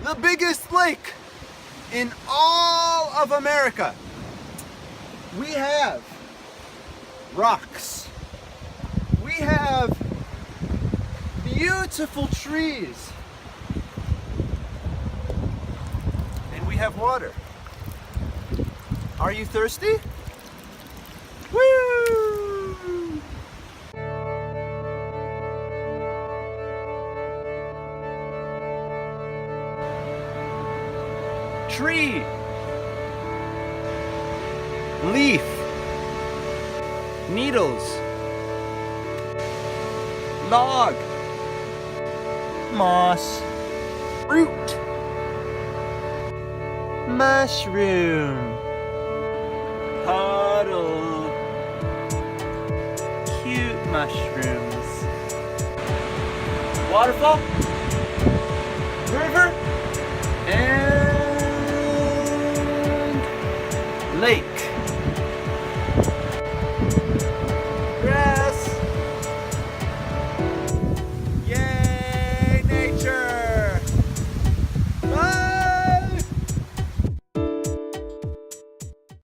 the biggest lake in all of America. We have rocks. We have beautiful trees. And we have water. Are you thirsty? Woo! Tree, leaf, needles, log, moss, root, mushroom, puddle, cute mushrooms, waterfall, river, and lake.